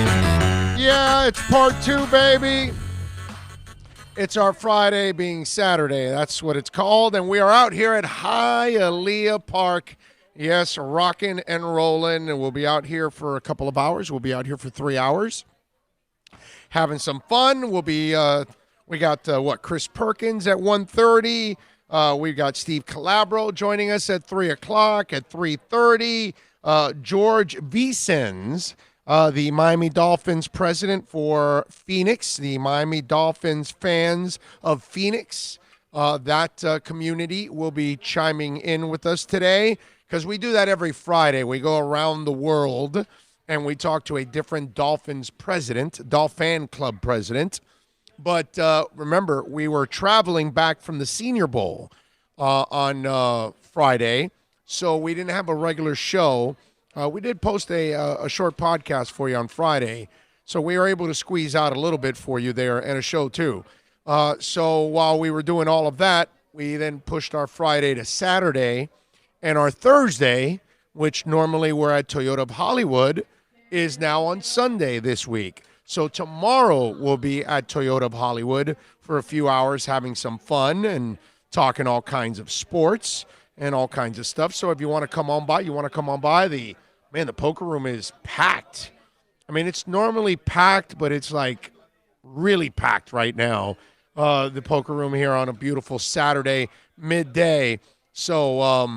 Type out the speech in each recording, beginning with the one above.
back. Yeah, it's part 2, baby. It's our Friday being Saturday. That's what it's called. And we are out here at Hialeah Park. Yes, rocking and rolling. And we'll be out here for a couple of hours. We'll be out here for 3 hours. Having some fun. We'll be, we got, Chris Perkins at 1:30. We got Steve Calabro joining us at 3 o'clock. At 3:30, George Vicens, the Miami Dolphins president for Phoenix, the Miami Dolphins fans of Phoenix, that community will be chiming in with us today because we do that every Friday. We go around the world and we talk to a different Dolphins president, Dolphin Club president. But remember, we were traveling back from the Senior Bowl on Friday, so we didn't have a regular show. We did post a short podcast for you on Friday, so we were able to squeeze out a little bit for you there and a show too. So while we were doing all of that, we then pushed our Friday to Saturday, and our Thursday, which normally we're at Toyota of Hollywood, is now on Sunday this week. So tomorrow we'll be at Toyota of Hollywood for a few hours having some fun and talking all kinds of sports and all kinds of stuff. So if you want to come on by, the poker room is packed. I mean, it's normally packed, but it's like really packed right now. The poker room here on a beautiful Saturday midday. So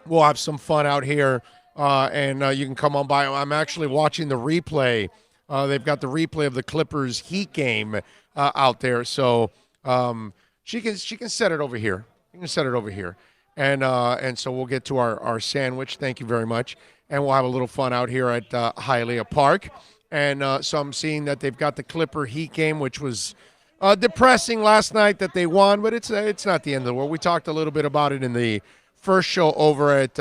we'll have some fun out here, and you can come on by. I'm actually watching the replay. They've got the replay of the Clippers Heat game out there. So she can set it over here. You can set it over here. And so we'll get to our sandwich. Thank you very much. And we'll have a little fun out here at Hialeah Park. And so I'm seeing that they've got the Clipper Heat game, which was depressing last night that they won, but it's not the end of the world. We talked a little bit about it in the first show over at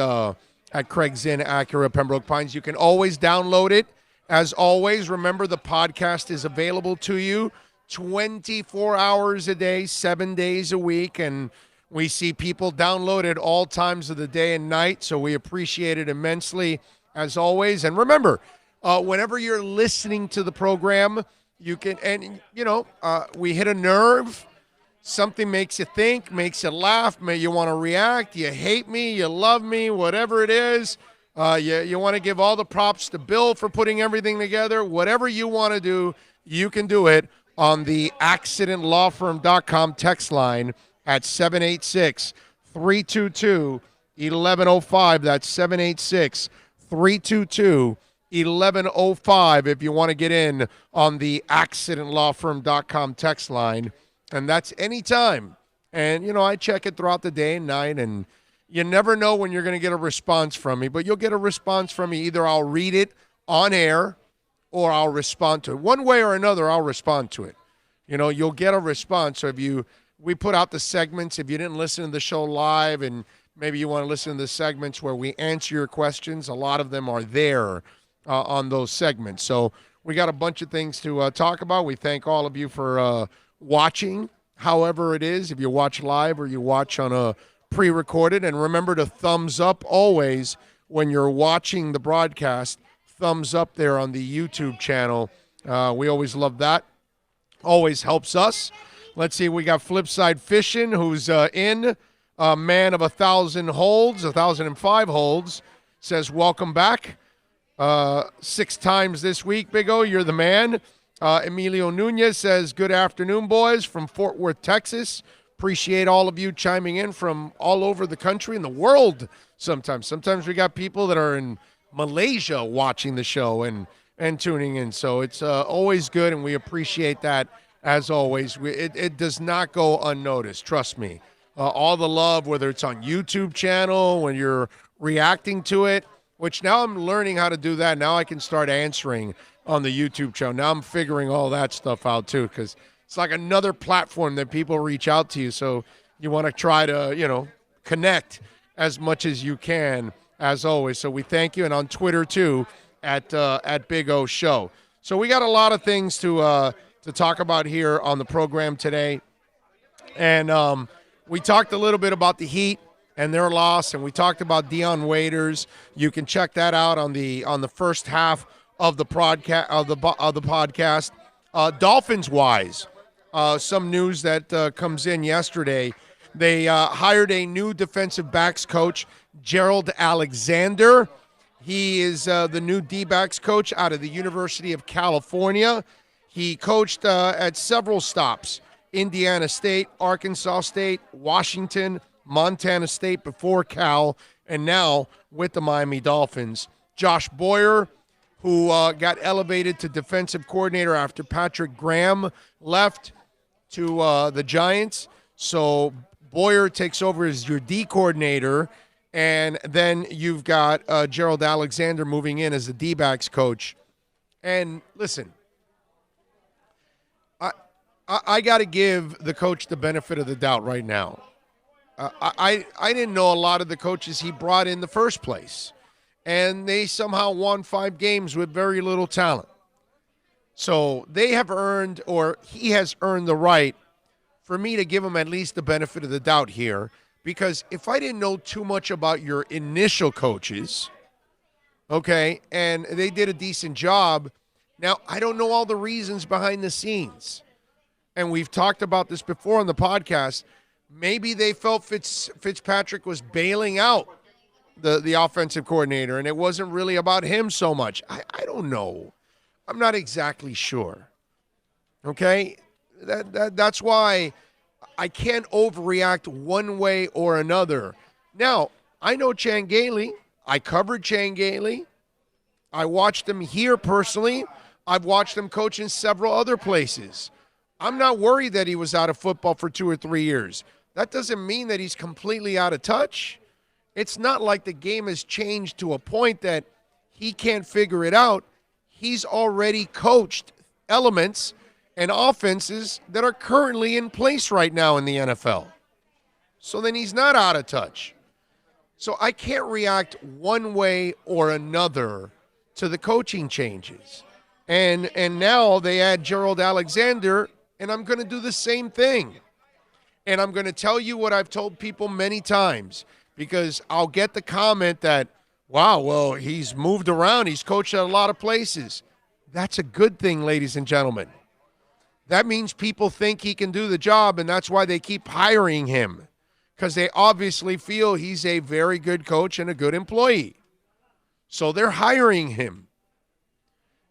Craig Zinn Acura Pembroke Pines. You can always download it. As always, remember the podcast is available to you 24 hours a day, 7 days a week, and we see people download it all times of the day and night, so we appreciate it immensely, as always. And remember, whenever you're listening to the program, you can, and, we hit a nerve. Something makes you think, makes you laugh, you want to react, you hate me, you love me, whatever it is. You want to give all the props to Bill for putting everything together. Whatever you want to do, you can do it on the accidentlawfirm.com text line at 786-322-1105. That's 786-322-1105 if you want to get in on the accidentlawfirm.com text line. And that's anytime. And, I check it throughout the day and night, and you never know when you're going to get a response from me, but you'll get a response from me. Either I'll read it on air or I'll respond to it. One way or another, I'll respond to it. You'll get a response. So we put out the segments. If you didn't listen to the show live and maybe you want to listen to the segments where we answer your questions, a lot of them are there on those segments. So we got a bunch of things to talk about. We thank all of you for watching, however it is, if you watch live or you watch on a pre-recorded. And remember to thumbs up always when you're watching the broadcast. Thumbs up there on the YouTube channel. We always love that. Always helps us. Let's see, we got Flipside Fishing, who's in, a man of 1,005 holds, says, welcome back. 6 times this week, Big O, you're the man. Emilio Nunez says, good afternoon, boys, from Fort Worth, Texas. Appreciate all of you chiming in from all over the country and the world sometimes. Sometimes we got people that are in Malaysia watching the show and tuning in. So it's always good, and we appreciate that as always. It does not go unnoticed, trust me. All the love, whether it's on YouTube channel, when you're reacting to it, which now I'm learning how to do that. Now I can start answering on the YouTube channel. Now I'm figuring all that stuff out too, because it's like another platform that people reach out to you. So you want to try to, connect as much as you can, as always. So we thank you. And on Twitter too, at Big O Show. So we got a lot of things to talk about here on the program today. And we talked a little bit about the Heat and their loss, and we talked about Dion Waiters. You can check that out on the first half of the podcast. Dolphins wise, some news that comes in yesterday. They hired a new defensive backs coach, Gerald Alexander. He is the new D-backs coach out of the University of California. He coached at several stops: Indiana State, Arkansas State, Washington, Montana State before Cal, and now with the Miami Dolphins. Josh Boyer, who got elevated to defensive coordinator after Patrick Graham left to the Giants. So Boyer takes over as your D coordinator, and then you've got Gerald Alexander moving in as the D-backs coach. And listen, I got to give the coach the benefit of the doubt right now. I didn't know a lot of the coaches he brought in the first place, and they somehow won 5 games with very little talent. So they have earned, or he has earned the right for me to give him at least the benefit of the doubt here, because if I didn't know too much about your initial coaches, okay, and they did a decent job, now I don't know all the reasons behind the scenes. And we've talked about this before on the podcast. Maybe they felt Fitzpatrick was bailing out the offensive coordinator, and it wasn't really about him so much. I don't know. I'm not exactly sure. Okay? That's why I can't overreact one way or another. Now, I know Chan Gailey. I covered Chan Gailey. I watched him here personally. I've watched him coach in several other places. I'm not worried that he was out of football for 2 or 3 years. That doesn't mean that he's completely out of touch. It's not like the game has changed to a point that he can't figure it out. He's already coached elements and offenses that are currently in place right now in the NFL. So then he's not out of touch. So I can't react one way or another to the coaching changes. And now they add Gerald Alexander, and I'm going to do the same thing. And I'm going to tell you what I've told people many times, because I'll get the comment that, wow, well, he's moved around. He's coached at a lot of places. That's a good thing, ladies and gentlemen. That means people think he can do the job, and that's why they keep hiring him, because they obviously feel he's a very good coach and a good employee. So they're hiring him.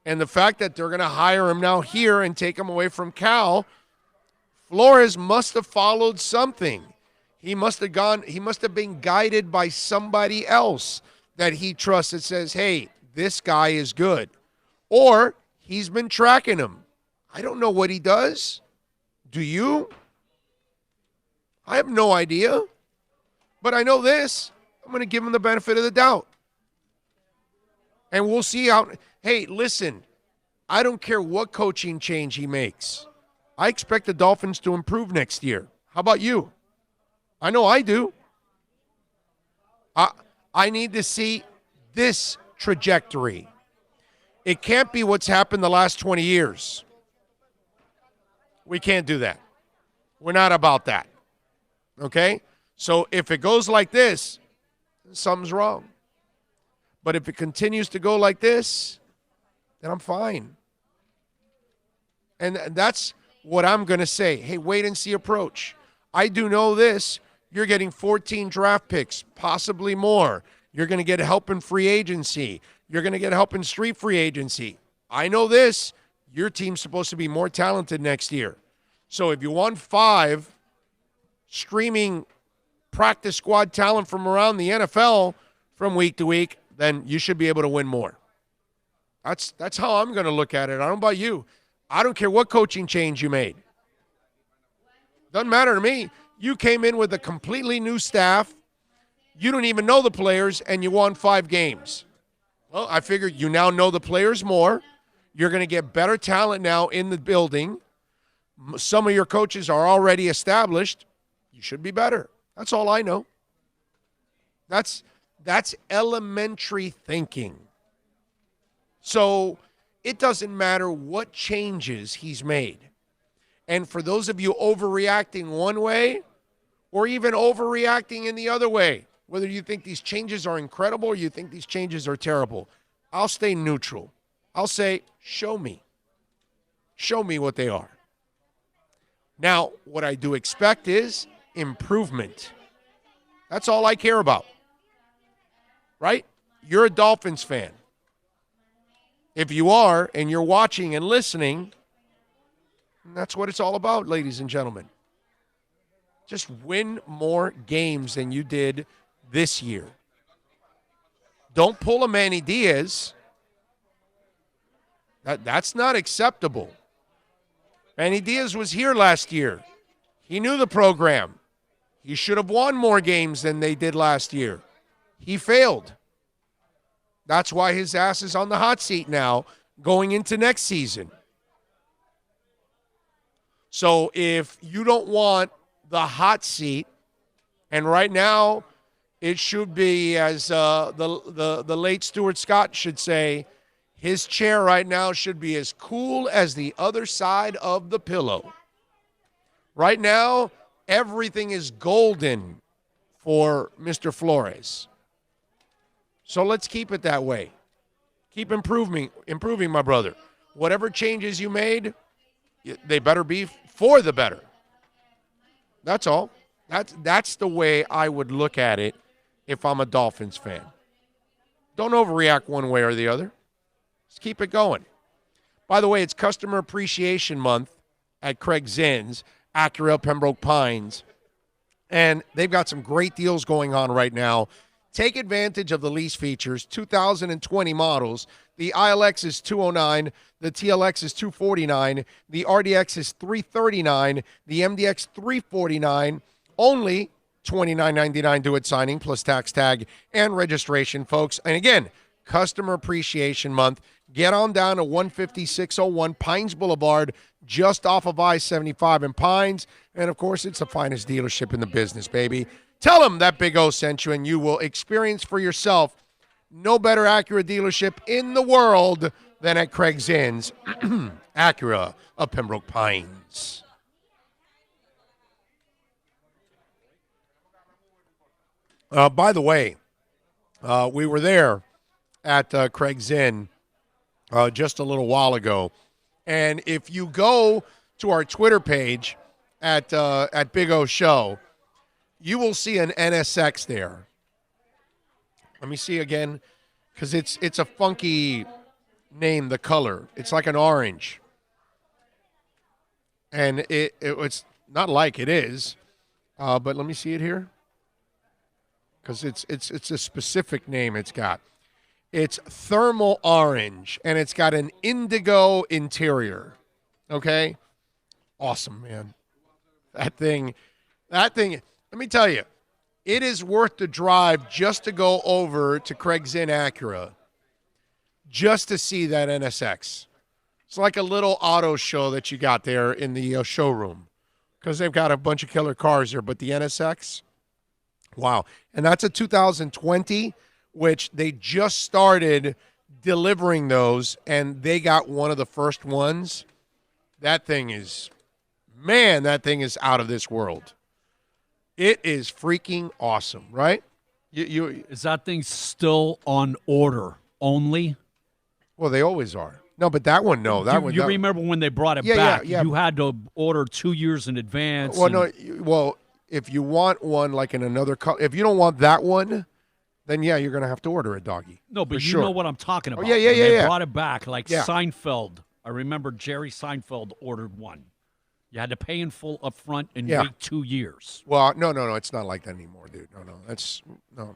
And the fact that they're going to hire him now here and take him away from Cal, Flores must have followed something. He must have been guided by somebody else that he trusts that says, hey, this guy is good. Or he's been tracking him. I don't know what he does. Do you? I have no idea. But I know this. I'm going to give him the benefit of the doubt. And we'll see how. Hey, listen, I don't care what coaching change he makes. I expect the Dolphins to improve next year. How about you? I know I do. I need to see this trajectory. It can't be what's happened the last 20 years. We can't do that. We're not about that. Okay? So if it goes like this, something's wrong. But if it continues to go like this, then I'm fine. And that's what I'm going to say. Hey, wait and see approach. I do know this. You're getting 14 draft picks, possibly more. You're going to get help in free agency. You're going to get help in street free agency. I know this. Your team's supposed to be more talented next year. So if you want 5 streaming practice squad talent from around the NFL from week to week, then you should be able to win more. That's how I'm going to look at it. I don't know about you. I don't care what coaching change you made. Doesn't matter to me. You came in with a completely new staff. You don't even know the players, and you won 5 games. Well, I figured you now know the players more. You're going to get better talent now in the building. Some of your coaches are already established. You should be better. That's all I know. That's elementary thinking. So it doesn't matter what changes he's made. And for those of you overreacting one way or even overreacting in the other way, whether you think these changes are incredible or you think these changes are terrible, I'll stay neutral. I'll say, show me. Show me what they are. Now, what I do expect is improvement. That's all I care about. Right? You're a Dolphins fan. If you are, and you're watching and listening, that's what it's all about, ladies and gentlemen. Just win more games than you did this year. Don't pull a Manny Diaz. That's not acceptable. Manny Diaz was here last year. He knew the program. He should have won more games than they did last year. He failed. That's why his ass is on the hot seat now going into next season. So if you don't want the hot seat, and right now it should be, as the late Stuart Scott should say, his chair right now should be as cool as the other side of the pillow. Right now, everything is golden for Mr. Flores. So let's keep it that way. Keep improving, my brother. Whatever changes you made, they better be for the better. That's all. That's the way I would look at it if I'm a Dolphins fan. Don't overreact one way or the other. Just keep it going. By the way, it's Customer Appreciation Month at Craig Zinn's, Acura Pembroke Pines. And they've got some great deals going on right now. Take advantage of the lease features. 2020 models. The ILX is $209. The TLX is $249. The RDX is $339. The MDX $349. Only $29.99 due at signing plus tax tag and registration, folks. And again, Customer Appreciation Month. Get on down to 15601 Pines Boulevard, just off of I-75 in Pines. And, of course, it's the finest dealership in the business, baby. Tell them that Big O sent you, and you will experience for yourself no better Acura dealership in the world than at Craig Zinn's Acura of Pembroke Pines. By the way, we were there at Craig Zinn just a little while ago. And if you go to our Twitter page at Big O Show, you will see an NSX there. Let me see again, because it's a funky name, the color. It's like an orange. And it's not like it is, but let me see it here, because it's a specific name it's got. It's thermal orange, and it's got an indigo interior. Okay? Awesome, man. That thing, let me tell you, it is worth the drive just to go over to Craig Zinn Acura just to see that NSX. It's like a little auto show that you got there in the showroom, because they've got a bunch of killer cars there, but the NSX, wow. And that's a 2020, which they just started delivering those, and they got one of the first ones. That thing is out of this world. It is freaking awesome, right? Is that thing still on order only? Well, they always are. No, but that one, no. You remember when they brought it back? Yeah. You had to order 2 years in advance. Well, if you want one like in another color, if you don't want that one, then yeah, you're going to have to order it, doggy. No, but you know what I'm talking about. Oh, yeah. They brought it back like Seinfeld. I remember Jerry Seinfeld ordered one. You had to pay in full up front and wait 2 years. Well, no, it's not like that anymore, dude. No.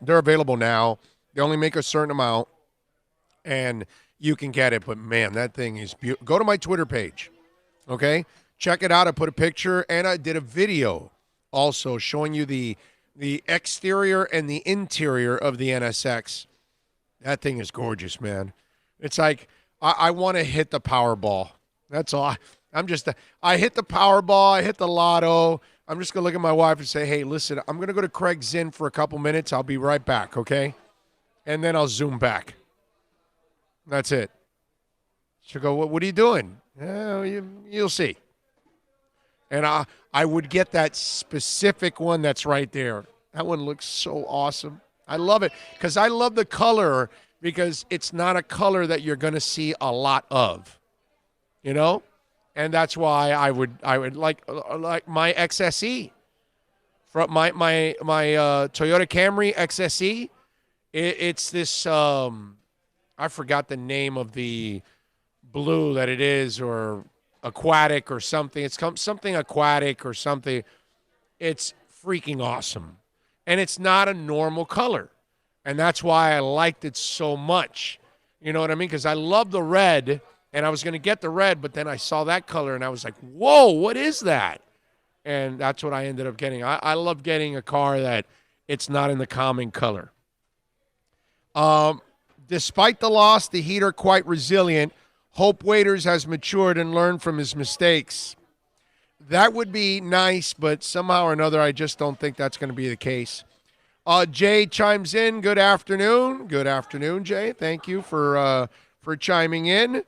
They're available now. They only make a certain amount, and you can get it. But man, that thing is beautiful. Go to my Twitter page, okay? Check it out. I put a picture, and I did a video also showing you the exterior and the interior of the NSX. That thing is gorgeous, man. It's like I want to hit the Powerball. That's all. I hit the Powerball. I hit the lotto. I'm just going to look at my wife and say, hey, listen, I'm going to go to Craig Zinn for a couple minutes. I'll be right back, okay? And then I'll zoom back. That's it. She'll go, what are you doing? You'll see. And I would get that specific one that's right there. That one looks so awesome. I love it because I love the color because it's not a color that you're going to see a lot of, you know? And that's why I would like my XSE, from my Toyota Camry XSE. It's this I forgot the name of the blue that it is, or aquatic or something. It's something aquatic or something. It's freaking awesome. And it's not a normal color. And that's why I liked it so much. You know what I mean? Because I love the red, and I was going to get the red, but then I saw that color, and I was like, whoa, what is that? And that's what I ended up getting. I love getting a car that it's not in the common color. Despite the loss, the Heat are quite resilient. Hope Waiters has matured and learned from his mistakes. That would be nice, but somehow or another, I just don't think that's going to be the case. Jay chimes in. Good afternoon. Good afternoon, Jay. Thank you for chiming in.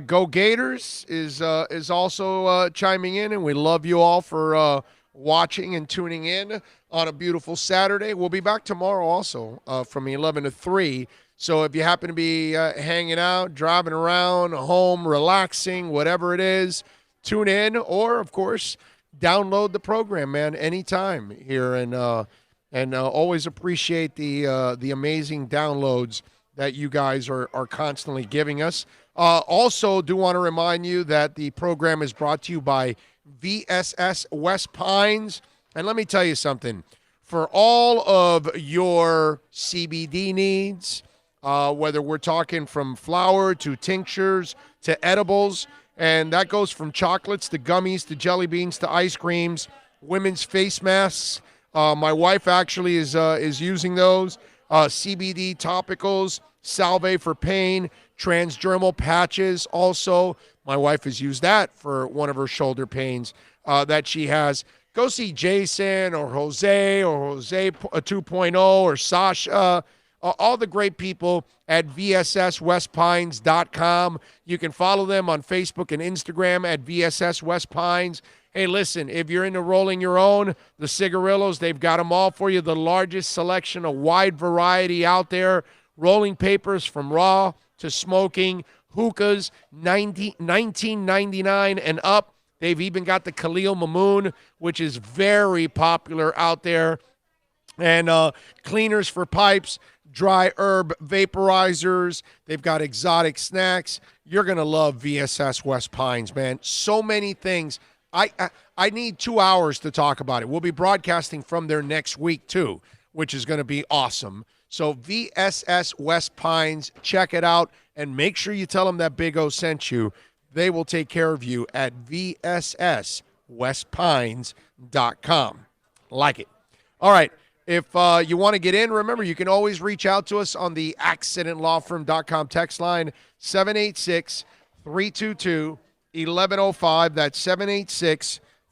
Go Gators is also chiming in, and we love you all for watching and tuning in on a beautiful Saturday. We'll be back tomorrow also from 11 to 3. So if you happen to be hanging out, driving around, home, relaxing, whatever it is, tune in, or, of course, download the program, man, anytime here. And always appreciate the amazing downloads that you guys are constantly giving us. Also, do want to remind you that the program is brought to you by VSS West Pines. And let me tell you something. For all of your CBD needs, whether we're talking from flower to tinctures to edibles, and that goes from chocolates to gummies to jelly beans to ice creams, women's face masks. My wife actually is using those. CBD topicals, Salve for pain, transdermal patches. Also, my wife has used that for one of her shoulder pains that she has. Go see Jason or Jose 2.0 or Sasha. All the great people at VSSWestPines.com. You can follow them on Facebook and Instagram at VSS West Pines. Hey, listen, if you're into rolling your own, the cigarillos, they've got them all for you. The largest selection, a wide variety out there. Rolling papers from raw to smoking. Hookahs, $19.99 and up. They've even got the Khalil Mamoon, which is very popular out there. And cleaners for pipes, dry herb vaporizers. They've got exotic snacks. You're going to love VSS West Pines, man. So many things. I need 2 hours to talk about it. We'll be broadcasting from there next week, too, which is going to be awesome. So VSS West Pines, check it out, and make sure you tell them that Big O sent you. They will take care of you at VSSWestPines.com. Like it. All right. If you want to get in, remember, you can always reach out to us on the accidentlawfirm.com text line, 786-322-1105. That's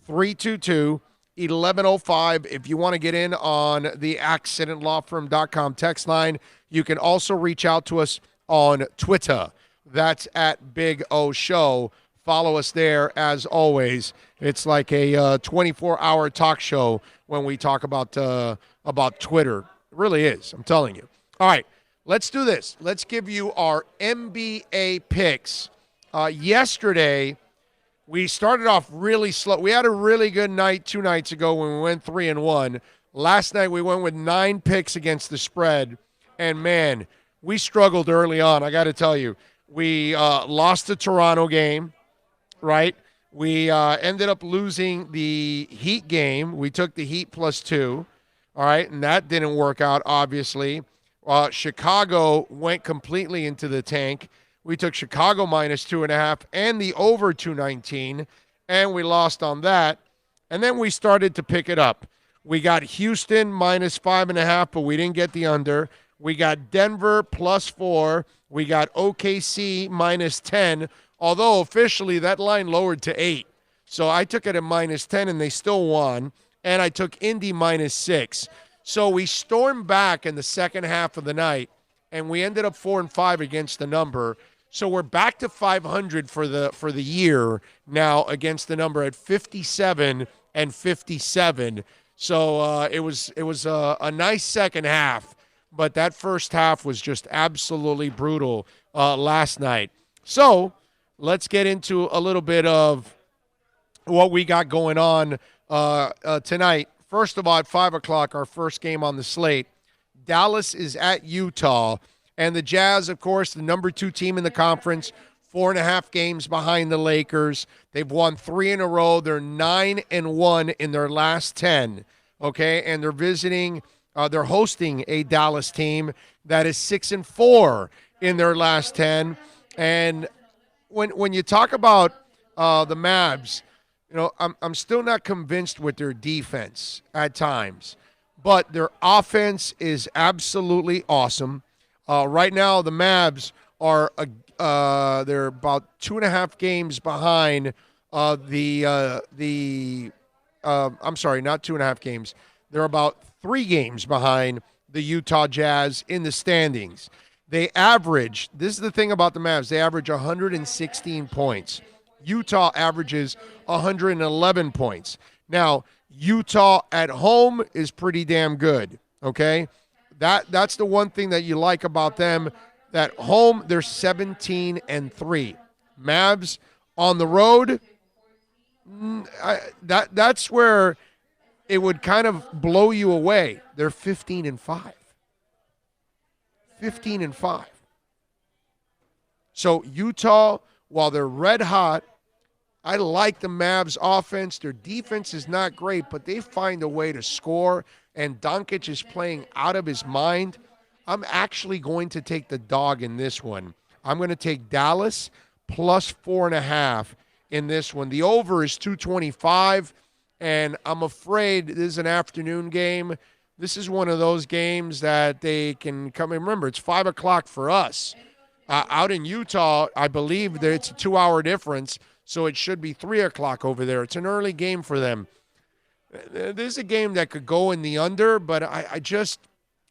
786-322-1105. If you want to get in on the accidentlawfirm.com text line, you can also reach out to us on Twitter. That's at Big O Show. Follow us there, as always. It's like a 24-hour talk show when we talk about Twitter. It really is. I'm telling you. All right, let's do this. Let's give you our NBA picks. Yesterday, we started off really slow. We had a really good night 2 nights ago when we went 3-1. Last night, we went with 9 picks against the spread. And, man, we struggled early on, I got to tell you. We lost the Toronto game, right? We ended up losing the Heat game. We took the Heat +2, all right, and that didn't work out, obviously. Chicago went completely into the tank. We took Chicago -2.5 and the over 219, and we lost on that. And then we started to pick it up. We got Houston -5.5, but we didn't get the under. We got Denver +4. We got OKC -10, although officially that line lowered to 8. So I took it at -10, and they still won. And I took Indy -6. So we stormed back in the second half of the night, and we ended up 4-5 against the number. So we're back to 500 for the year now against the number at 57-57. So it was a nice second half. but that first half was just absolutely brutal last night. So let's get into a little bit of what we got going on tonight. First of all, at 5 o'clock, our first game on the slate, Dallas is at Utah. And the Jazz, of course, the number 2 team in the conference, 4.5 games behind the Lakers. They've won 3 in a row. They're 9-1 in their last 10. Okay, and they're hosting a Dallas team that is 6-4 in their last 10. And when you talk about the Mavs, I'm still not convinced with their defense at times, but their offense is absolutely awesome. Right now, the Mavs are they're about 2.5 games behind I'm sorry, not 2.5 games. They're about 3 games behind the Utah Jazz in the standings. This is the thing about the Mavs, they average 116 points. Utah averages 111 points. Now, Utah at home is pretty damn good, okay? That's the one thing that you like about them. That home, they're 17-3. Mavs on the road, that's where it would kind of blow you away. They're 15-5. 15-5. So Utah, while they're red hot, I like the Mavs offense. Their defense is not great, but they find a way to score, and Doncic is playing out of his mind. I'm actually going to take the dog in this one. I'm going to take Dallas plus 4.5 in this one. The over is 225, and I'm afraid this is an afternoon game. This is one of those games that they can come in. Remember, it's 5 o'clock for us. Out in Utah, I believe that it's a 2-hour difference, so it should be 3 o'clock over there. It's an early game for them. This is a game that could go in the under, but I just,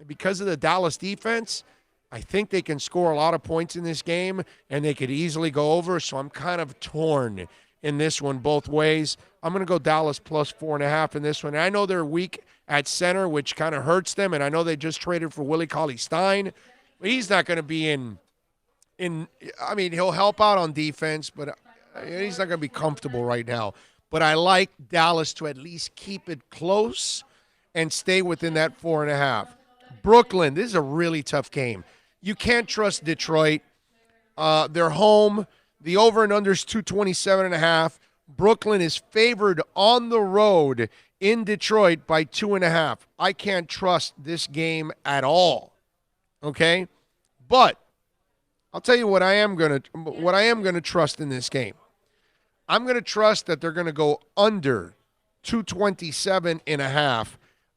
because of the Dallas defense, I think they can score a lot of points in this game, and they could easily go over, so I'm kind of torn in this one both ways. I'm going to go Dallas plus 4.5 in this one. And I know they're weak at center, which kind of hurts them, and I know they just traded for Willie Cauley-Stein, but he's not going to be I mean, he'll help out on defense, but he's not going to be comfortable right now. But I like Dallas to at least keep it close and stay within that 4.5. Brooklyn, this is a really tough game. You can't trust Detroit. They're home. The over and under is 227.5. Brooklyn is favored on the road in Detroit by 2.5. I can't trust this game at all. Okay? But I'll tell you what I am going to trust in this game. I'm going to trust that they're going to go under 227.5.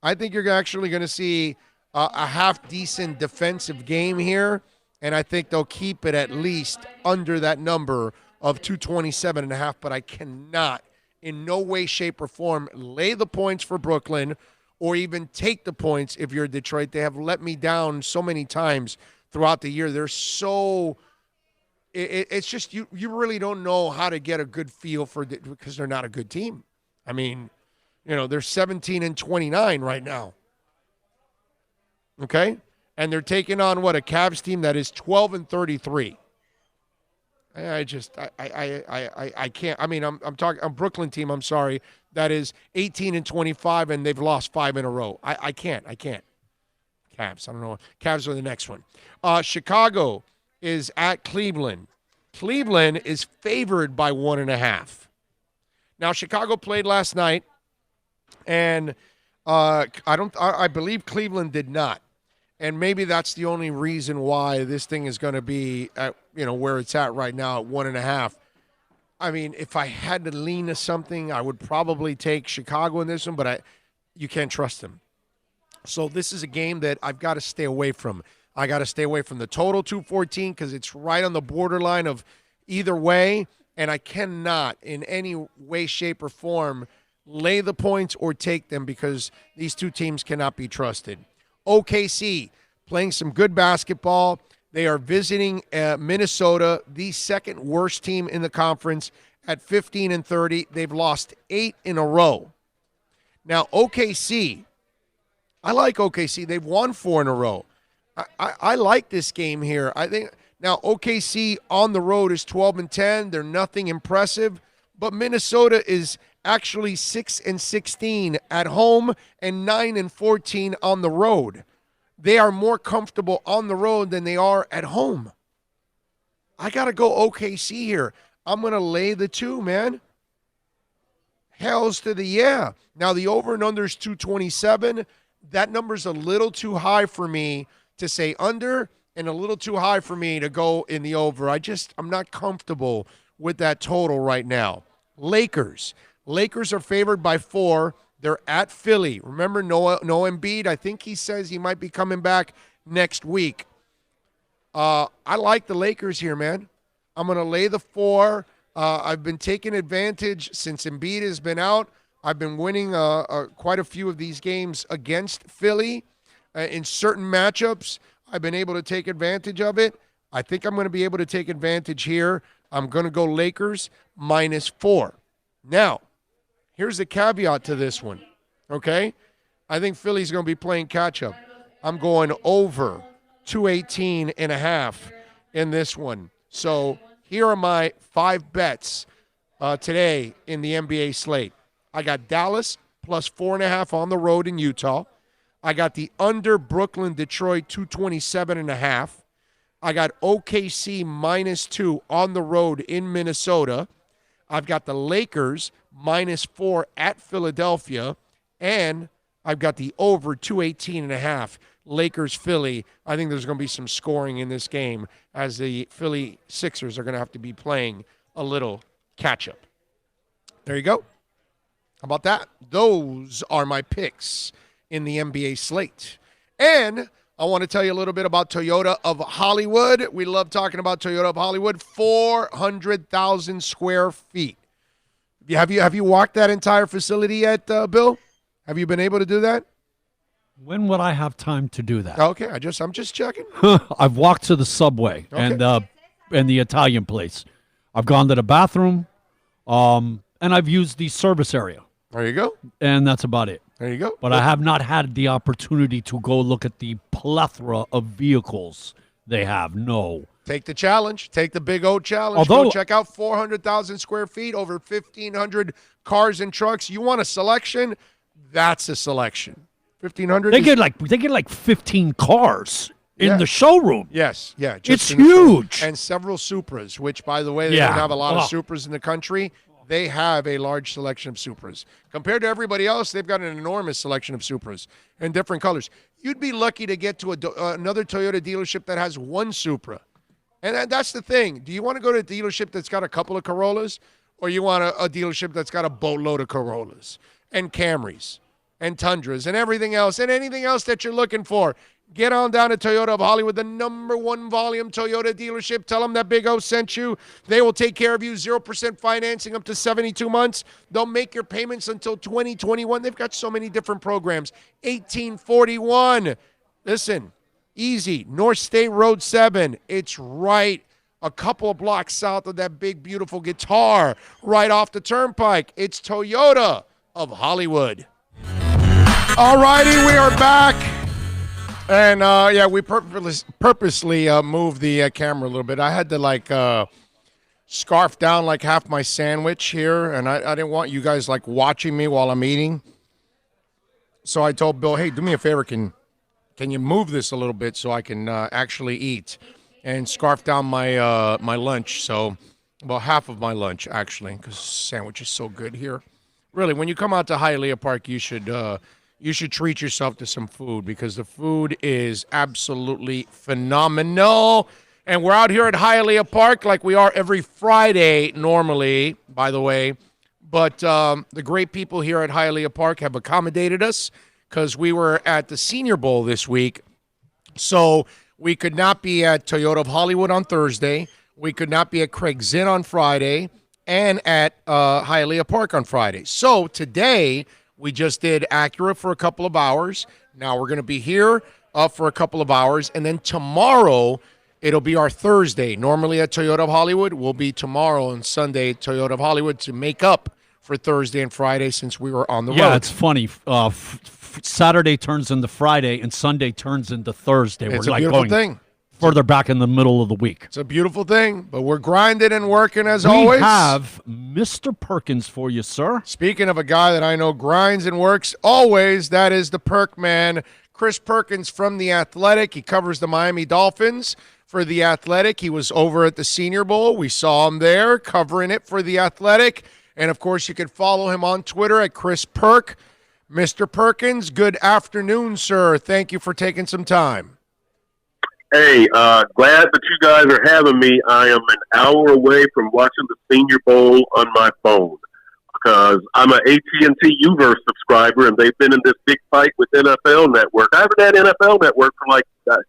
I think you're actually going to see a half-decent defensive game here, and I think they'll keep it at least under that number of 227.5, but I cannot in no way, shape, or form lay the points for Brooklyn or even take the points if you're Detroit. They have let me down so many times throughout the year. They're so it's just you really don't know how to get a good feel for it because they're not a good team. I mean, they're 17-29 right now. Okay? And they're taking on a Cavs team that is 12-33. I can't. I mean, I'm talking a Brooklyn team, I'm sorry, that is 18-25 and they've lost 5 in a row. I can't. Cavs, I don't know. Cavs are the next one. Chicago is at Cleveland. Cleveland is favored by 1.5. Now, Chicago played last night, and I believe Cleveland did not. And maybe that's the only reason why this thing is going to be at, where it's at right now at 1.5. I mean, if I had to lean to something, I would probably take Chicago in this one, but you can't trust them. So this is a game that I've got to stay away from. I got to stay away from the total 214 because it's right on the borderline of either way, and I cannot in any way, shape, or form lay the points or take them because these two teams cannot be trusted. OKC playing some good basketball. They are visiting Minnesota, the second worst team in the conference at 15-30. They've lost 8 in a row. Now, OKC, I like OKC. They've won 4 in a row. I like this game here. I think now OKC on the road is 12-10. They're nothing impressive, but Minnesota is actually 6-16 at home and 9-14 on the road. They are more comfortable on the road than they are at home. I got to go OKC here. I'm going to lay the 2, man. Hells to the yeah. Now, the over and under is 227. That number's a little too high for me to say under and a little too high for me to go in the over. I'm not comfortable with that total right now. Lakers. Lakers are favored by 4. They're at Philly. Remember Noah Embiid? I think he says he might be coming back next week. I like the Lakers here, man. I'm going to lay the 4. I've been taking advantage since Embiid has been out. I've been winning quite a few of these games against Philly in certain matchups. I've been able to take advantage of it. I think I'm going to be able to take advantage here. I'm going to go Lakers -4. Now, here's the caveat to this one, okay? I think Philly's going to be playing catch-up. I'm going over 218.5 in this one. So here are my 5 bets today in the NBA slate. I got Dallas plus 4.5 on the road in Utah. I got the under Brooklyn, Detroit, 227.5. I got OKC -2 on the road in Minnesota. I've got the Lakers -4 at Philadelphia. And I've got the over 218.5. Lakers-Philly. I think there's going to be some scoring in this game as the Philly Sixers are going to have to be playing a little catch-up. There you go. How about that? Those are my picks in the NBA slate. And I want to tell you a little bit about Toyota of Hollywood. We love talking about Toyota of Hollywood. 400,000 square feet. Have you walked that entire facility yet, Bill? Have you been able to do that? When would I have time to do that? Okay, I'm just checking. I've walked to the Subway and the Italian place. I've gone to the bathroom, and I've used the service area. There you go. And that's about it. There you go. But I have not had the opportunity to go look at the plethora of vehicles they have. No. Take the challenge. Take the Big O challenge. Go check out 400,000 square feet, over 1,500 cars and trucks. You want a selection? That's a selection. 1,500. They get like 15 cars in the showroom. Yes, yeah. It's huge. And several Supras, which, by the way, they don't have a lot of Supras in the country. They have a large selection of Supras. Compared to everybody else, they've got an enormous selection of Supras in different colors. You'd be lucky to get to another Toyota dealership that has one Supra. And that's the thing. Do you want to go to a dealership that's got a couple of Corollas, or you want a dealership that's got a boatload of Corollas and Camrys and Tundras and everything else and anything else that you're looking for? Get on down to Toyota of Hollywood, the #1 volume Toyota dealership. Tell them that Big O sent you. They will take care of you. 0% financing up to 72 months. They'll make your payments until 2021. They've got so many different programs. 1841. Listen, easy. North State Road 7. It's right a couple of blocks south of that big, beautiful guitar right off the turnpike. It's Toyota of Hollywood. All righty, we are back. And, we purposely moved the camera a little bit. I had to, scarf down, half my sandwich here, and I didn't want you guys, watching me while I'm eating. So I told Bill, hey, do me a favor, can you move this a little bit so I can actually eat? And scarf down my my lunch, so about half of my lunch, actually, because sandwich is so good here. Really, when you come out to Hialeah Park, you should treat yourself to some food because the food is absolutely phenomenal. And we're out here at Hialeah Park like we are every Friday normally, by the way. But the great people here at Hialeah Park have accommodated us because we were at the Senior Bowl this week. So we could not be at Toyota of Hollywood on Thursday. We could not be at Craig Zinn on Friday and at Hialeah Park on Friday. So today we just did Acura for a couple of hours. Now we're going to be here for a couple of hours. And then tomorrow, it'll be our Thursday. Normally at Toyota of Hollywood, we'll be tomorrow and Sunday at Toyota of Hollywood to make up for Thursday and Friday since we were on the road. Yeah, it's funny. Saturday turns into Friday and Sunday turns into Thursday. It's We're a beautiful going thing. further back in the middle of the week. It's a beautiful thing, but we're grinding and working as always. We have Mr. Perkins for you, sir. Speaking of a guy that I know grinds and works always, that is the Perk Man, Chris Perkins from The Athletic. He covers the Miami Dolphins for The Athletic. He was over at the Senior Bowl. We saw him there covering it for The Athletic. And, of course, you can follow him on Twitter at Chris Perk. Mr. Perkins, good afternoon, sir. Thank you for taking some time. Hey, glad that you guys are having me. I am an hour away from watching the Senior Bowl on my phone because I'm an AT&T Uverse subscriber, and they've been in this big fight with NFL Network. I haven't had NFL Network for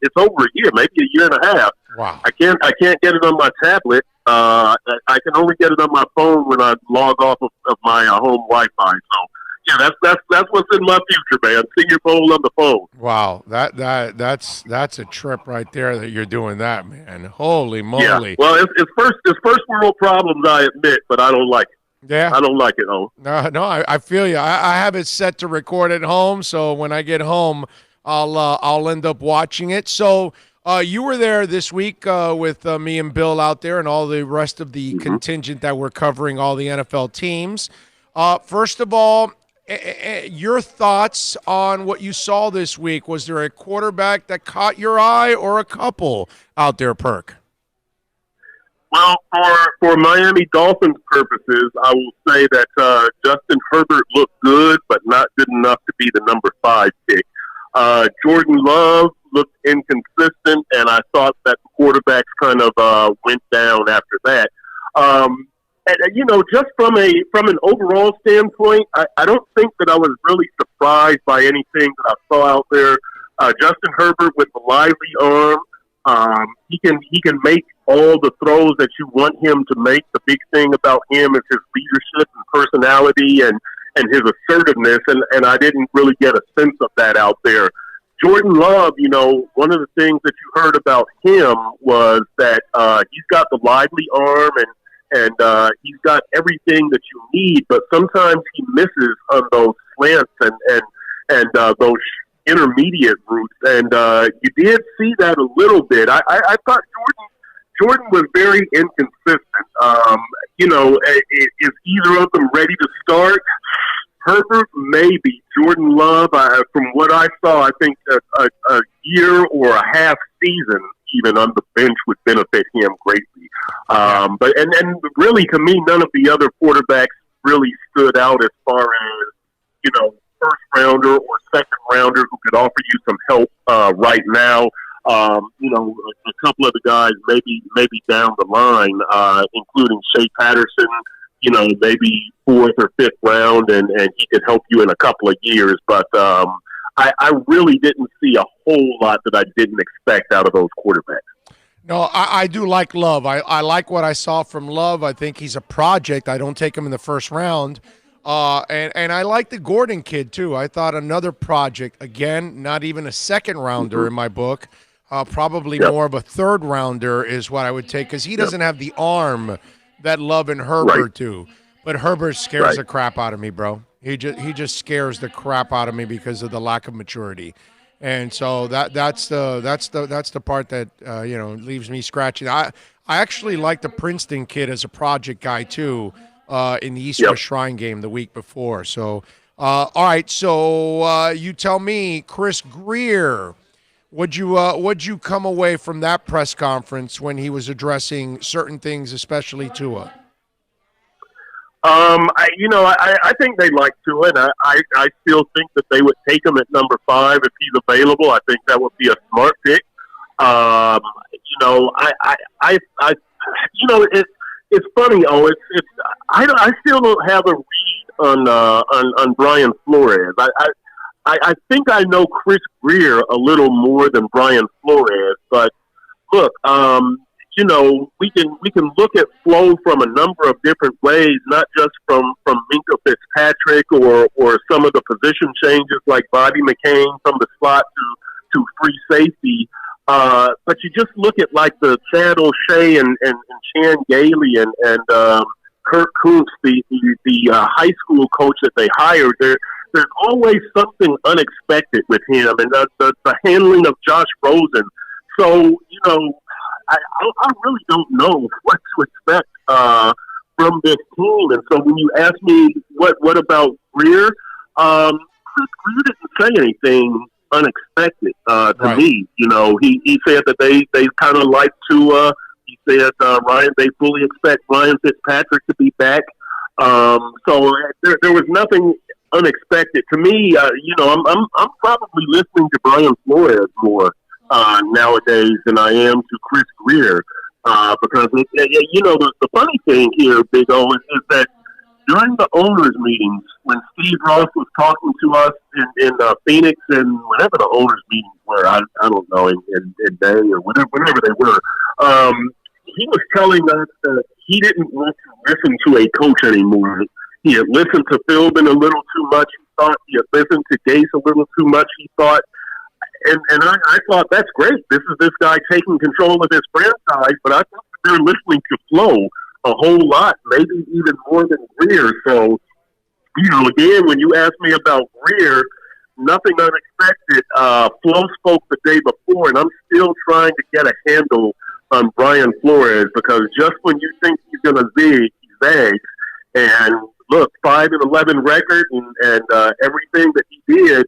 it's over a year, maybe a year and a half. Wow. I can't get it on my tablet. I can only get it on my phone when I log off of my home Wi-Fi. So yeah, that's what's in my future, man. Senior Bowl on the phone. Wow, that's a trip right there that you're doing that, man. Holy moly! Yeah. Well, it's first world problems, I admit, but I don't like it. Yeah, I don't like it, though. No, I feel you. I have it set to record at home, so when I get home, I'll end up watching it. So you were there this week with me and Bill out there, and all the rest of the contingent that were covering all the NFL teams. First of all, your thoughts on what you saw this week. Was there a quarterback that caught your eye or a couple out there, Perk? Well, for Miami Dolphins purposes, I will say that Justin Herbert looked good, but not good enough to be the number 5 pick. Jordan Love looked inconsistent, and I thought that the quarterbacks kind of went down after that. And, just from an overall standpoint, I don't think that I was really surprised by anything that I saw out there. Justin Herbert with the lively arm, he can make all the throws that you want him to make. The big thing about him is his leadership and personality and his assertiveness, and I didn't really get a sense of that out there. Jordan Love, one of the things that you heard about him was that he's got the lively arm and he's got everything that you need, but sometimes he misses on those slants and those intermediate routes. And you did see that a little bit. I thought Jordan was very inconsistent. Is either of them ready to start? Herbert, maybe. Jordan Love, from what I saw, I think a year or a half season even on the bench would benefit him greatly. But really, to me, none of the other quarterbacks really stood out as far as, first rounder or second rounder who could offer you some help right now. A couple of the guys maybe down the line, including Shea Patterson, maybe 4th or 5th round, and he could help you in a couple of years. But I really didn't see a whole lot that I didn't expect out of those quarterbacks. No, I do like Love. I like what I saw from Love. I think he's a project. I don't take him in the first round. And I like the Gordon kid, too. I thought another project. Again, not even a second rounder in my book. Probably more of a third rounder is what I would take because he doesn't have the arm that Love and Herbert do. But Herbert scares the crap out of me, bro. He just scares the crap out of me because of the lack of maturity. And so that's the part that leaves me scratching. I actually like the Princeton kid as a project guy too in the East West Shrine game the week before. So all right, so you tell me, Chris Grier, would you come away from that press conference when he was addressing certain things, especially Tua? I think they like Tua, and I still think that they would take him at number 5 if he's available. I think that would be a smart pick. It's funny. I still don't have a read on Brian Flores. I think I know Chris Grier a little more than Brian Flores, but look, we can look at flow from a number of different ways, not just from Minkah Fitzpatrick or some of the position changes like Bobby McCain from the slot to free safety. But you just look at like the Chad O'Shea and Chan Gailey and Kurt Kuntz, the high school coach that they hired. there's always something unexpected with him, and the handling of Josh Rosen. So, you know, I really don't know what to expect from this team. And so when you ask me what about Greer, Chris Greer didn't say anything unexpected to me. You know, he said that they kind of like to. He said they fully expect Ryan Fitzpatrick to be back. So there was nothing unexpected to me. You know, I'm probably listening to Brian Flores more nowadays than I am to Chris Greer because you know the funny thing here, Big O, is that during the owners' meetings when Steve Ross was talking to us in Phoenix and whenever the owners' meetings were, I don't know in May or whenever they were, he was telling us that he didn't want to listen to a coach anymore. He had listened to Philbin a little too much. He thought he had listened to Gase a little too much. He thought, and I thought that's great. This is this guy taking control of his franchise. But I think they're listening to Flo a whole lot, maybe even more than Greer. So, you know, again, when you ask me about Greer, nothing unexpected. Flo spoke the day before, and I'm still trying to get a handle on Brian Flores because just when you think he's going to zig, he zags. And look, 5-11 record and everything that he did,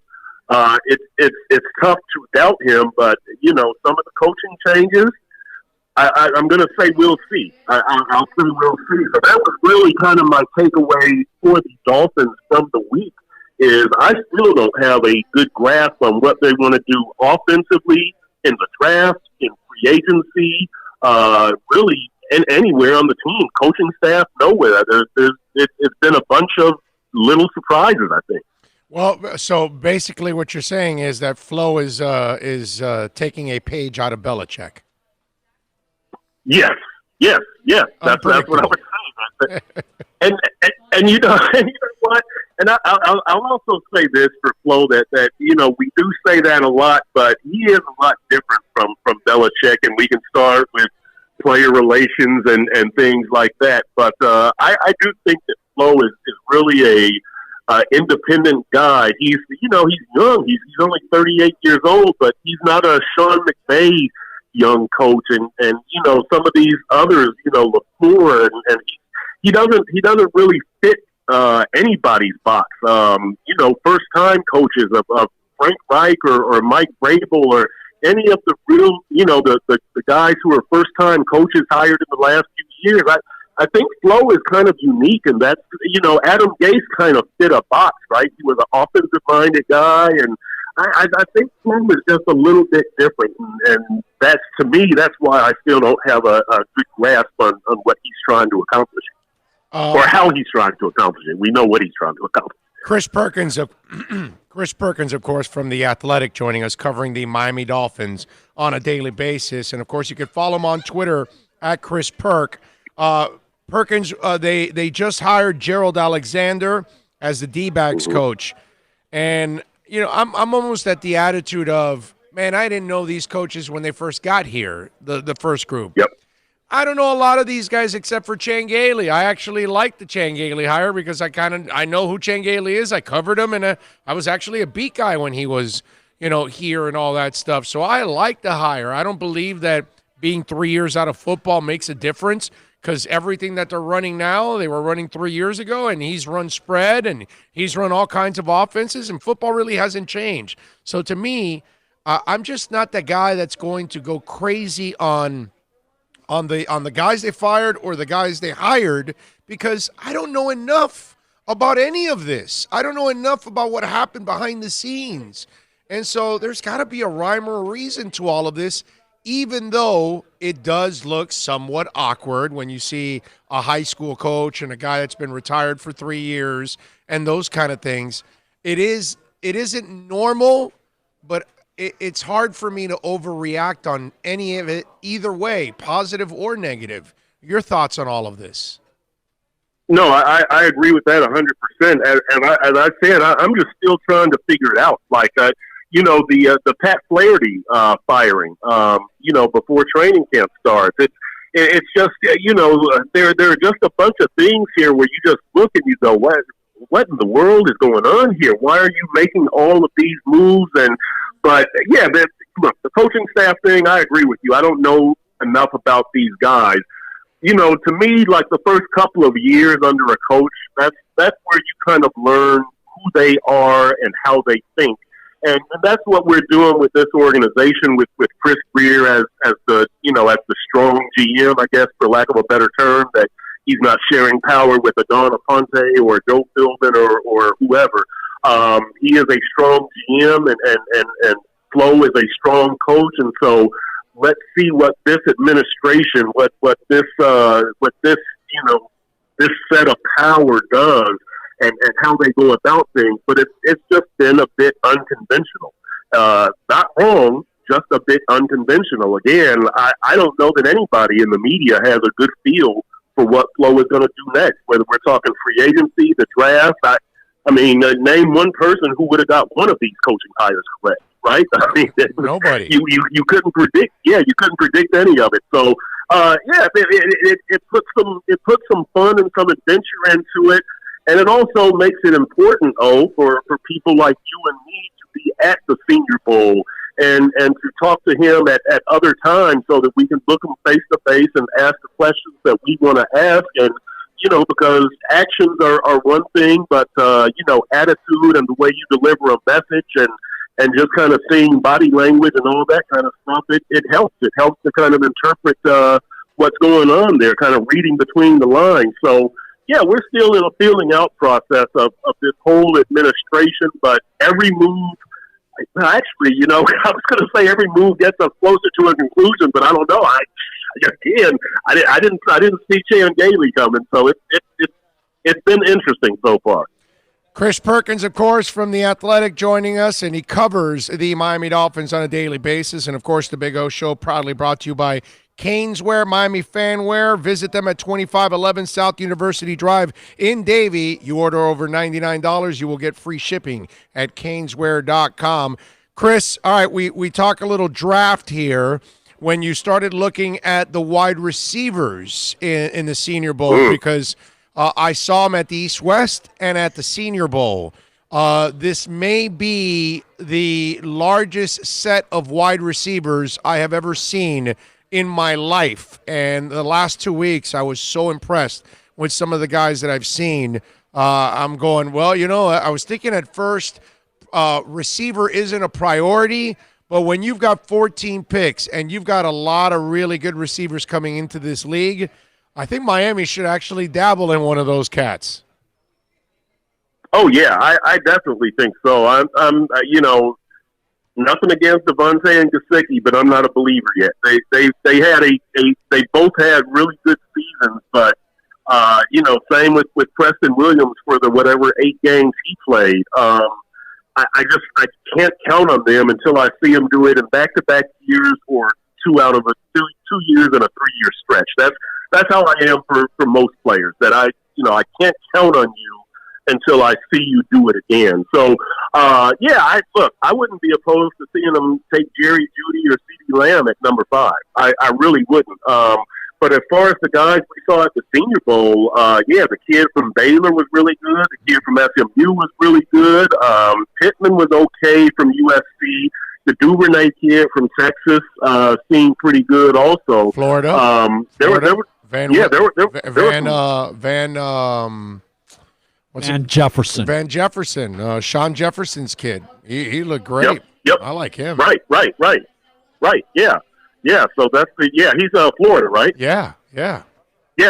it's tough to doubt him. But you know, some of the coaching changes, I'm going to say we'll see. I'll say we'll see. So that was really kind of my takeaway for the Dolphins from the week. Is I still don't have a good grasp on what they want to do offensively in the draft, in free agency, really anywhere on the team, coaching staff, nowhere. It's been a bunch of little surprises, I think. Well, so basically what you're saying is that Flo is taking a page out of Belichick. Yes. That's what I was saying. and you know what? And I'll also say this for Flo that you know we do say that a lot, but he is a lot different from Belichick, and we can start with player relations and things like that. But I do think that Flo is really a independent guy. He's young. He's only 38 years old, but he's not a Sean McVay young coach, and you know some of these others, you know, LaFleur, and he doesn't really fit anybody's box. You know, first time coaches of Frank Reich or Mike Vrabel or any of the real, you know, the guys who are first time coaches hired in the last few years. I think Flo is kind of unique, and that's, you know, Adam Gase kind of fit a box, right? He was an offensive minded guy, and I think Flo is just a little bit different, and that's, to me, that's why I still don't have a good grasp on what he's trying to accomplish, or how he's trying to accomplish it. We know what he's trying to accomplish. Chris Perkins, of course, from The Athletic, joining us, covering the Miami Dolphins on a daily basis, and of course, you can follow him on Twitter at Chris Perk. Perkins, they just hired Gerald Alexander as the D-backs coach, and you know, I'm almost at the attitude of, man, I didn't know these coaches when they first got here, the first group. Yep. I don't know a lot of these guys except for Changeli. I actually like the Changeli hire because I know who Changeli is. I covered him, and I was actually a beat guy when he was, you know, here and all that stuff. So I like the hire. I don't believe that being 3 years out of football makes a difference, because everything that they're running now, they were running 3 years ago, and he's run spread, and he's run all kinds of offenses, and football really hasn't changed. So to me, I'm just not the guy that's going to go crazy on the guys they fired or the guys they hired, because I don't know enough about any of this. I don't know enough about what happened behind the scenes. And so there's got to be a rhyme or a reason to all of this, even though it does look somewhat awkward when you see a high school coach and a guy that's been retired for 3 years and those kind of things. It isn't normal, but it's hard for me to overreact on any of it either way, positive or negative. Your thoughts on all of this? No, I agree with that 100%. As I said, I'm just still trying to figure it out. Like, you know, the Pat Flaherty firing, you know, before training camp starts. It's just, you know, there are just a bunch of things here where you just look and you go, what in the world is going on here? Why are you making all of these moves? But yeah, look, the coaching staff thing, I agree with you. I don't know enough about these guys. To me, like the first couple of years under a coach, that's where you kind of learn who they are and how they think. And that's what we're doing with this organization with Chris Greer as the strong GM, I guess, for lack of a better term, that he's not sharing power with a Don Aponte or Joe Philbin or whoever. He is a strong GM and Flo is a strong coach. And so let's see what this administration, what this set of power does. And how they go about things, but it's just been a bit unconventional. Not wrong, just a bit unconventional. Again, I don't know that anybody in the media has a good feel for what Flo is going to do next, whether we're talking free agency, the draft. I mean, name one person who would have got one of these coaching hires correct, right? I mean, nobody. You couldn't predict. Yeah, you couldn't predict any of it. So, it puts some fun and some adventure into it. And it also makes it important, for people like you and me to be at the Senior Bowl and to talk to him at other times so that we can look him face to face and ask the questions that we want to ask. And, because actions are one thing, but, attitude and the way you deliver a message and just kind of seeing body language and all that kind of stuff, it helps. It helps to kind of interpret what's going on there, kind of reading between the lines. So, yeah, we're still in a feeling out process of this whole administration, but every move, actually, I was going to say every move gets us closer to a conclusion, but I don't know. I didn't see Chan Gailey coming, so it's been interesting so far. Chris Perkins, of course, from The Athletic, joining us, and he covers the Miami Dolphins on a daily basis. And, of course, the Big O Show proudly brought to you by Caneswear, Miami Fanwear. Visit them at 2511 South University Drive in Davie. You order over $99, you will get free shipping at caneswear.com. Chris, all right, we talk a little draft here. When you started looking at the wide receivers in the Senior Bowl, because I saw them at the East-West and at the Senior Bowl. This may be the largest set of wide receivers I have ever seen in my life. And the last 2 weeks, I was so impressed with some of the guys that I've seen. I'm going, I was thinking at first receiver isn't a priority, but when you've got 14 picks and you've got a lot of really good receivers coming into this league, I think Miami should actually dabble in one of those cats. Oh yeah, I definitely think so. I'm nothing against Devontae and Gesicki, but I'm not a believer yet. They had they both had really good seasons, but same with Preston Williams for the whatever 8 games he played. I can't count on them until I see them do it in back-to-back years or 2 out of 2 years and a 3-year stretch. That's how I am for most players. That I can't count on you until I see you do it again. So, I wouldn't be opposed to seeing them take Jerry Jeudy or CeeDee Lamb at number 5. I really wouldn't. But as far as the guys we saw at the Senior Bowl, the kid from Baylor was really good. The kid from SMU was really good. Pittman was okay from USC. The Duvernay kid from Texas seemed pretty good also. Florida. Van Jefferson. Van Jefferson. Sean Jefferson's kid. He looked great. Yep. I like him. Right. Yeah. So that's he's Florida, right? Yeah. Yeah,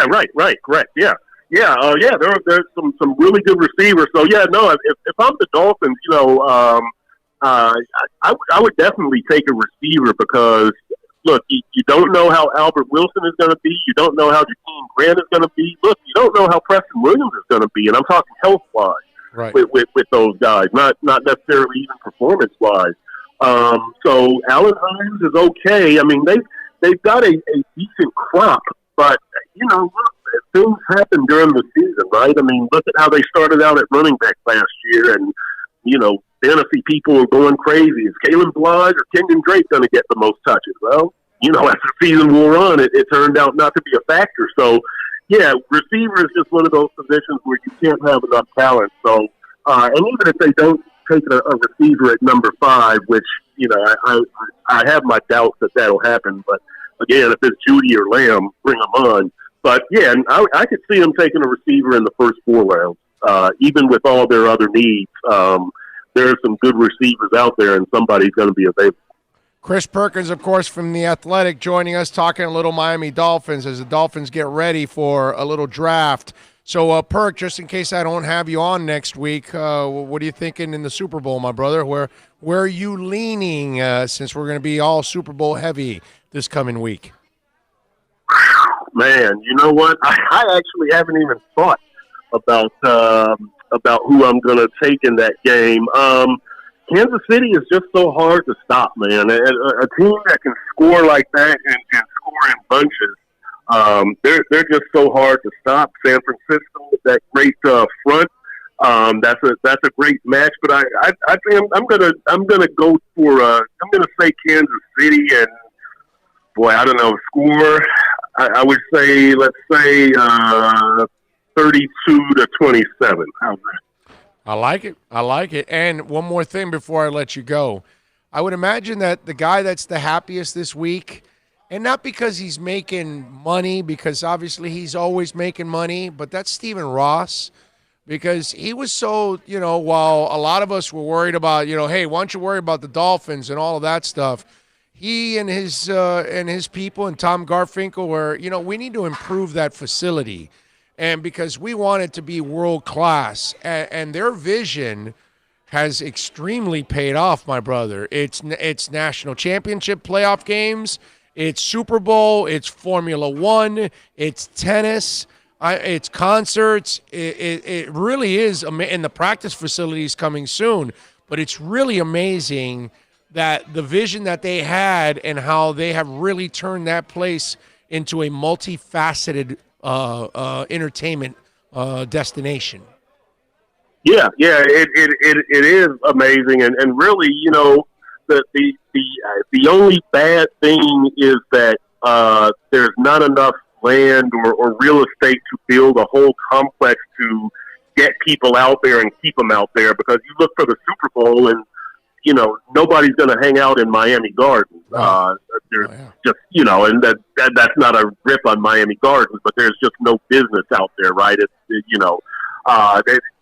right, correct. Yeah. There's some really good receivers. So if I'm the Dolphins, I would definitely take a receiver because look, you don't know how Albert Wilson is going to be. You don't know how Jakeem Grant is going to be. Look, you don't know how Preston Williams is going to be, and I'm talking health wise with those guys, not necessarily even performance wise. So Allen Hines is okay. I mean, they've got a decent crop, but look, things happen during the season, right? I mean, look at how they started out at running back last year, and fantasy people are going crazy. Is Kalen Blige or Kenyon Drake going to get the most touches? Well, as the season wore on, it turned out not to be a factor. So, yeah, receiver is just one of those positions where you can't have enough talent. So, and even if they don't take a receiver at number 5, which I have my doubts that that'll happen. But again, if it's Judy or Lamb, bring them on. But yeah, and I could see them taking a receiver in the first 4 rounds, even with all their other needs. There are some good receivers out there, and somebody's going to be available. Chris Perkins, of course, from The Athletic, joining us, talking a little Miami Dolphins as the Dolphins get ready for a little draft. So, Perk, just in case I don't have you on next week, what are you thinking in the Super Bowl, my brother? Where are you leaning since we're going to be all Super Bowl heavy this coming week? Man, you know what? I actually haven't even thought about who I'm going to take in that game. Kansas City is just so hard to stop, man. A team that can score like that and score in bunches, they're just so hard to stop. San Francisco with that great front, that's a great match. But I think I'm gonna go for I'm gonna say Kansas City, and boy, I don't know, score. I would say, let's say 32-27. How's that? I like it. And one more thing before I let you go. I would imagine that the guy that's the happiest this week, and not because he's making money, because obviously he's always making money, but that's Stephen Ross, because he was so, while a lot of us were worried about, hey, why don't you worry about the Dolphins and all of that stuff, he and his people and Tom Garfinkel were, we need to improve that facility. And because we want it to be world-class, and their vision has extremely paid off, my brother. It's national championship playoff games, it's Super Bowl, it's Formula One, it's tennis, it's concerts. It really is, and the practice facilities coming soon. But it's really amazing that the vision that they had and how they have really turned that place into a multifaceted entertainment destination. Yeah, it is amazing, and really, the only bad thing is that there's not enough land or real estate to build a whole complex to get people out there and keep them out there. Because you look for the Super Bowl, and nobody's going to hang out in Miami Gardens. There's just, and that's not a rip on Miami Gardens, but there's just no business out there, right?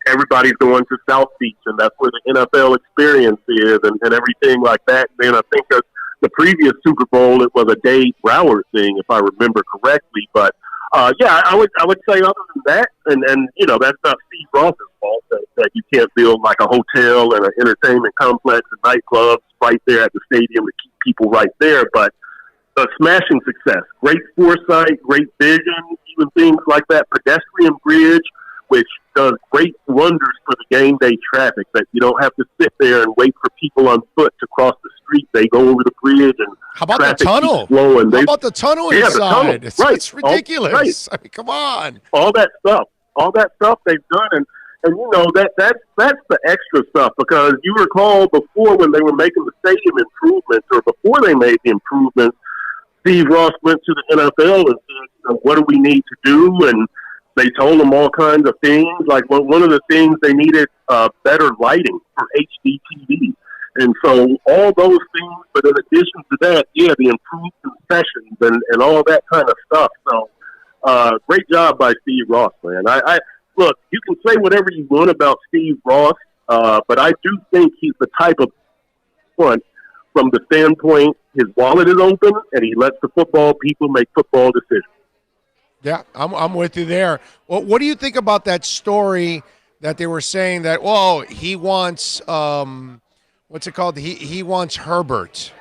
Everybody's going to South Beach, and that's where the NFL experience is, and everything like that. And then I think that the previous Super Bowl, it was a Dave Broward thing, if I remember correctly. But I would say other than that, and that's not Steve Ross's fault that you can't build like a hotel and an entertainment complex and nightclubs right there at the stadium to keep people right there. But a smashing success, great foresight, great vision, even things like that pedestrian bridge, which does great wonders for the game day traffic, that you don't have to sit there and wait for people on foot to cross the street. They go over the bridge, and how about the tunnel? How about the tunnel inside? The tunnel. It's ridiculous. I mean, come on. All that stuff they've done, and that's the extra stuff, because you recall before when they were making the stadium improvements, or before they made the improvements, Steve Ross went to the NFL and said, what do we need to do? And they told them all kinds of things. Like one of the things, they needed better lighting for HD TV. And so all those things, but in addition to that, the improved concessions and all that kind of stuff. So great job by Steve Ross, man. I look, you can say whatever you want about Steve Ross, but I do think he's the type of one, from the standpoint his wallet is open and he lets the football people make football decisions. Yeah, I'm with you there. Well, what do you think about that story that they were saying that, he wants what's it called? He wants Herbert.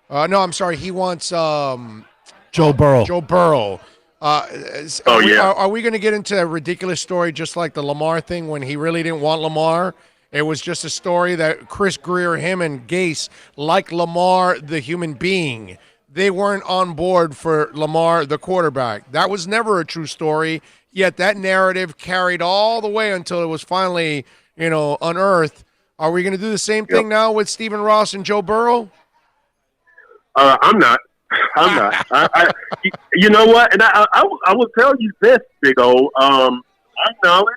No, I'm sorry. He wants Joe Burrow. Joe Burrow. Yeah. Are we going to get into a ridiculous story just like the Lamar thing when he really didn't want Lamar? It was just a story that Chris Greer, him and Gase, like Lamar, the human being. They weren't on board for Lamar, the quarterback. That was never a true story, yet that narrative carried all the way until it was finally, unearthed. Are we going to do the same thing now with Stephen Ross and Joe Burrow? I'm not. I'm not. You know what? And I will tell you this, Big O. I acknowledge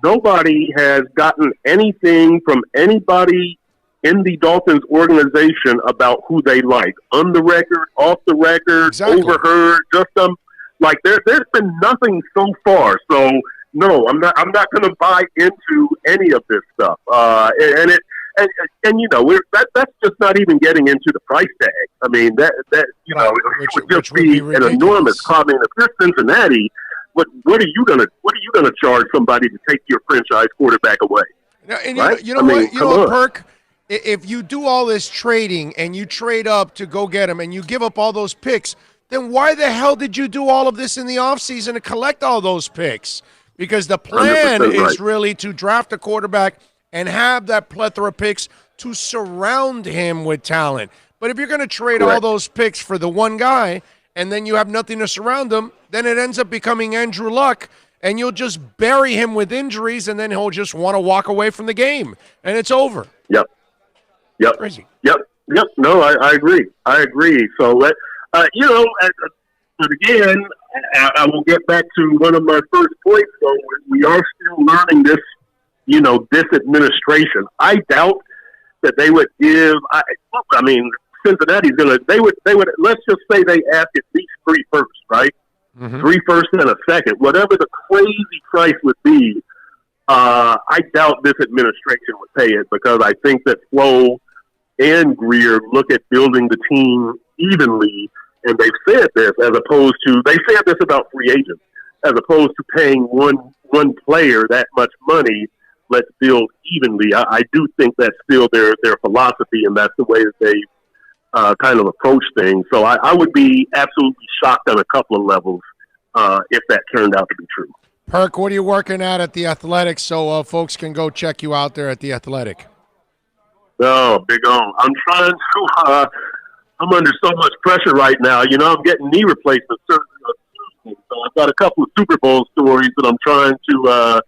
nobody has gotten anything from anybody in the Dolphins organization about who they like. On the record, off the record, exactly. Overheard, just like there's been nothing so far. So no, I'm not going to buy into any of this stuff. And you know, that's just not even getting into the price tag. I mean, that you know, it would just be an enormous comment. If you're Cincinnati, what are you gonna charge somebody to take your franchise quarterback away? And right? you know what, Perk? If you do all this trading and you trade up to go get him and you give up all those picks, then why the hell did you do all of this in the offseason to collect all those picks? Because the plan is really to draft a quarterback and have that plethora of picks to surround him with talent. But if you're going to trade all those picks for the one guy and then you have nothing to surround him, then it ends up becoming Andrew Luck, and you'll just bury him with injuries, and then he'll just want to walk away from the game, and it's over. Yep. Crazy. Yep. No, I agree. So, you know, but again, I will get back to one of my first points. So we are still learning this, you know, this administration. I doubt that they would give. I mean, Cincinnati's they would. Let's just say they ask at least 3 firsts, right? Mm-hmm. 3 firsts and a second, whatever the crazy price would be. I doubt this administration would pay it because I think that Flo and Greer look at building the team evenly, and they've said this they said this about free agents, as opposed to paying one player that much money. Let's build evenly. I do think that's still their philosophy, and that's the way that they kind of approach things. So I would be absolutely shocked on a couple of levels if that turned out to be true. Perk, what are you working at The Athletic so folks can go check you out there at The Athletic? Oh, Big O. I'm trying to I'm under so much pressure right now. You know, I'm getting knee replacement surgery on Tuesday, so I've got a couple of Super Bowl stories that I'm trying to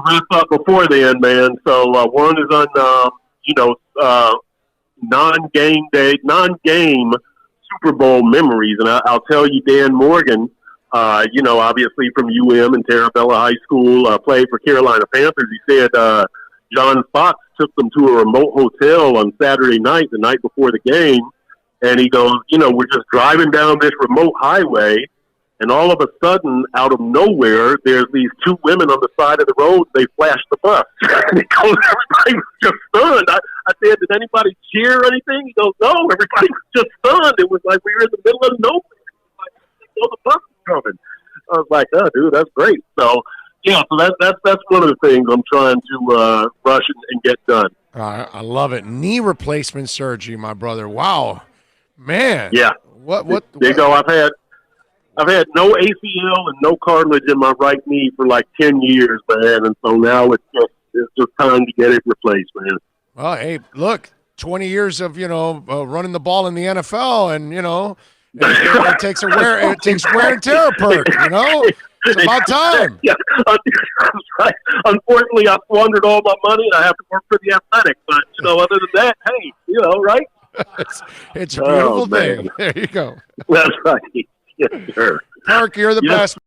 wrap up before then, man. So one is on, non-game Super Bowl memories, and I'll tell you, Dan Morgan, obviously from UM and Terravella High School, played for Carolina Panthers. He said John Fox took them to a remote hotel on Saturday night, the night before the game, and he goes, we're just driving down this remote highway, and all of a sudden, out of nowhere, there's these 2 women on the side of the road. They flash the bus. And he goes, everybody was just stunned. I said, did anybody cheer or anything? He goes, no, everybody was just stunned. It was like we were in the middle of nowhere. The bus is coming. I was like, oh, dude, that's great. So, yeah, so that's one of the things I'm trying to rush and get done. I love it. Knee replacement surgery, my brother. Wow. Man. Yeah. What? There you go. I've had no ACL and no cartilage in my right knee for like 10 years, man, and so now it's just time to get it replaced, man. Well, hey, look, 20 years of running the ball in the NFL, and it takes wear and tear, Perk. It's about time. Yeah, right. Unfortunately, I squandered all my money, and I have to work for the Athletic. But other than that, hey, right? It's a beautiful thing. There you go. That's right. Yes, sir. Perk, you're the best.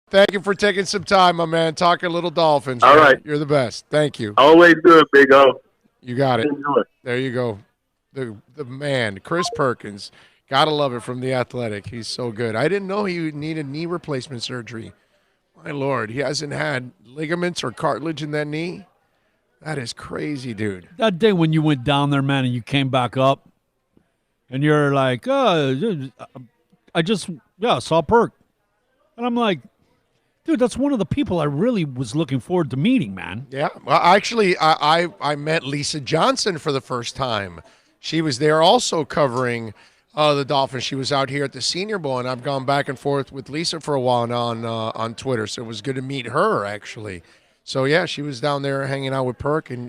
Thank you for taking some time, my man. Talking little Dolphins. All right. You're the best. Thank you. Always good, Big O. You got it. Enjoy. There you go. The man, Chris Perkins. Gotta love it from The Athletic. He's so good. I didn't know he needed knee replacement surgery. My Lord, he hasn't had ligaments or cartilage in that knee. That is crazy, dude. That day when you went down there, man, and you came back up, and you're like, I just saw Perk. And I'm like, dude, that's one of the people I really was looking forward to meeting, man. Yeah. Well, actually, I met Lisa Johnson for the first time. She was there also covering the Dolphins. She was out here at the Senior Bowl, and I've gone back and forth with Lisa for a while now on Twitter. So it was good to meet her, actually. So, yeah, she was down there hanging out with Perk, and,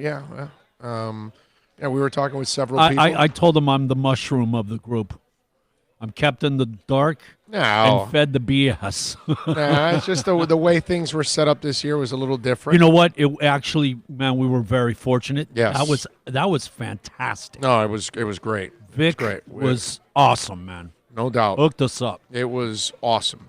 we were talking with several people. I told them I'm the mushroom of the group. I'm kept in the dark and fed the BS. It's just the way things were set up this year was a little different. You know what? It actually, man, we were very fortunate. Yes. That was fantastic. No, it was great. Vic was awesome, man. No doubt. Hooked us up. It was awesome.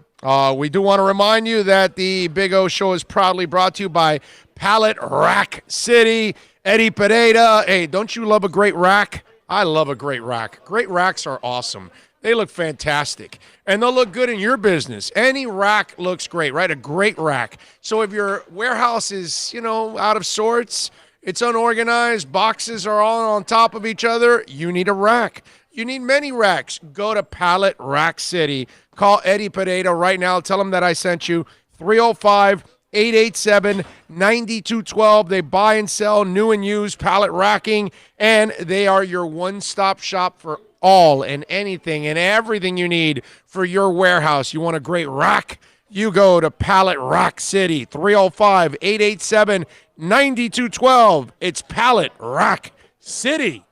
We do want to remind you that the Big O Show is proudly brought to you by Pallet Rack City. Eddie Pereira. Hey, don't you love a great rack? I love a great rack. Great racks are awesome. They look fantastic. And they'll look good in your business. Any rack looks great, right? A great rack. So if your warehouse is, out of sorts, it's unorganized, boxes are all on top of each other, you need a rack. You need many racks. Go to Pallet Rack City. Call Eddie Pereira right now. Tell him that I sent you. 305-887-9212. They buy and sell new and used pallet racking, and they are your one-stop shop for all and anything and everything you need for your warehouse. You want a great rack? You go to Pallet Rack City. 305-887-9212. It's Pallet Rack City.